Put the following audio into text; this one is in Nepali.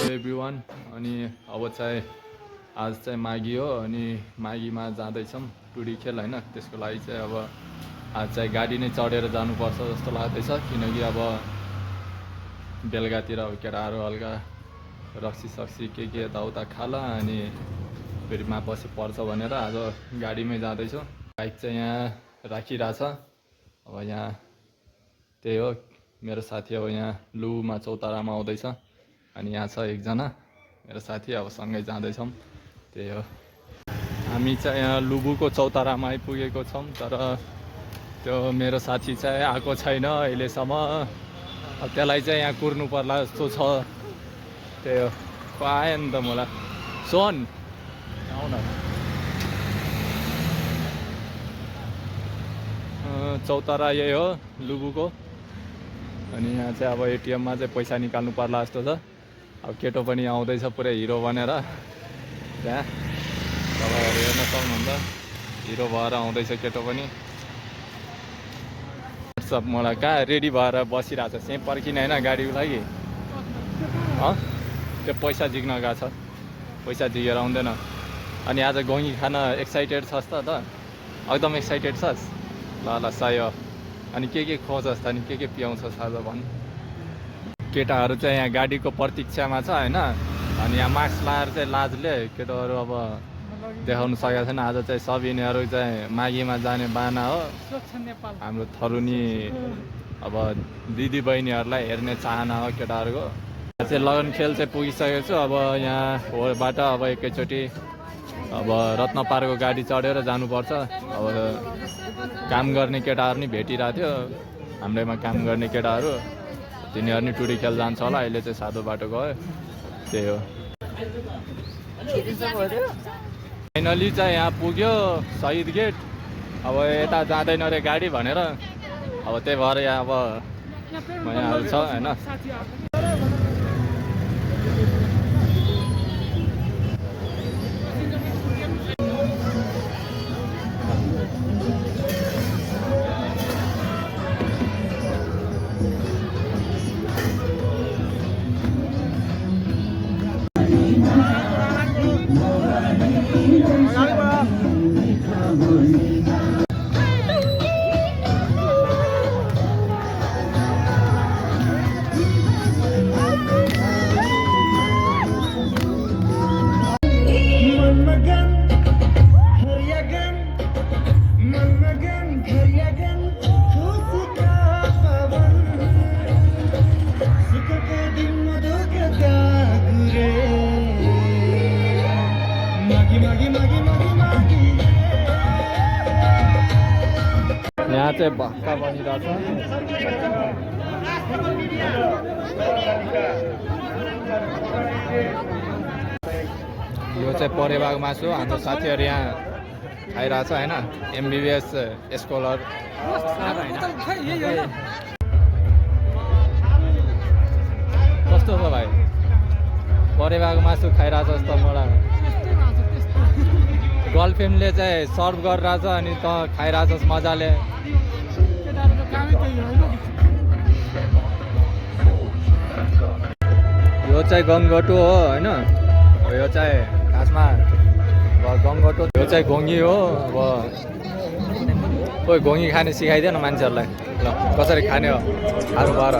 एभ्रिवान अनि अब चाहिँ आज चाहिँ माघी हो अनि माघीमा जाँदैछौँ टुडी खेल होइन त्यसको लागि चाहिँ अब आज चाहिँ गाडी नै चढेर जानुपर्छ जस्तो लाग्दैछ किनकि अब बेलुकातिर अब केटाहरू हल्का रक्सी सक्सी के यताउता खाला अनि फेरि मापछि पर्छ भनेर आज गाडीमै जाँदैछु। बाइक चाहिँ यहाँ राखिरहेछ। अब यहाँ त्यही हो मेरो साथी अब यहाँ लुमा चौतारामा आउँदैछ अनि यहाँ छ एकजना मेरो साथी अब सँगै जाँदैछौँ। त्यही हो हामी चाहिँ यहाँ लुबुको चौतारामा आइपुगेको छौँ तर त्यो मेरो साथी चाहिँ आएको छैन अहिलेसम्म। अब त्यसलाई चाहिँ यहाँ कुर्नु पर्ला जस्तो छ। त्यही हो आयो नि त मलाई सोन आऊ न। चौतारा यही हो लुबुको अनि यहाँ चाहिँ अब एटिएममा चाहिँ पैसा निकाल्नु पर्ला जस्तो छ। अब केटो पनि आउँदैछ पुरै हिरो बनेर त्यहाँ तपाईँहरू हेर्न सक्नुहुन्छ हिरो भएर आउँदैछ केटो पनि। सब मलाई कहाँ रेडी भएर बसिरहेको छ सेम पर्खिन होइन गाडीको लागि त्यो पैसा झिक्न गएको छ पैसा झिकेर आउँदैन। अनि आज घोगी खान एक्साइटेड छस् त एकदम एक्साइटेड छस् ल ल सही हो। अनि के खोजस् त अनि के पियाउँछस् आज भन्। केटाहरू चाहिँ यहाँ गाडीको प्रतीक्षामा छ होइन अनि यहाँ मास्क लगाएर चाहिँ लाजले केटाहरू अब देखाउनु सकेको छैन। आज चाहिँ सब यिनीहरू चाहिँ माघीमा जाने बाना हो। हाम्रो थरुनी अब दिदी बहिनीहरूलाई हेर्ने चाहना हो केटाहरूको। चाहिँ लगन खेल चाहिँ पुगिसकेको छु। अब यहाँ होबाट अब एकैचोटि अब रत्न पार्कको गाडी चढेर जानुपर्छ। अब काम गर्ने केटाहरू नि भेटिरहेको थियो हाम्रैमा काम गर्ने केटाहरू तिनीहरू नि टुडी खेल जान्छ होला। अहिले चाहिँ सादो बाटो गयो त्यही हो। फाइनली चाहिँ यहाँ पुग्यो शहीद गेट। अब यता जाँदैन रे गाडी भनेर अब त्यही भएर यहाँ अब यहाँहरू छ होइन। यहाँ चाहिँ भक्का बनिरहेछ। यो चाहिँ परेवाको मासु हाम्रो साथीहरू यहाँ खाइरहेछ होइन एमबिबिएस स्कलर। कस्तो छ भाइ परेवाको मासु खाइरहेछ जस्तो मलाई। गर्लफ्रेन्डले चाहिँ सर्भ गरिरहेछ अनि त खाइरहेछस् मजाले। यो चाहिँ गङ्गटो हो होइन यो चाहिँ खासमा गङ्गटो यो चाहिँ घोगी हो। अब कोही घोगी खाने सिकाइदियो न मान्छेहरूलाई ल कसरी खाने हो आलु भएर।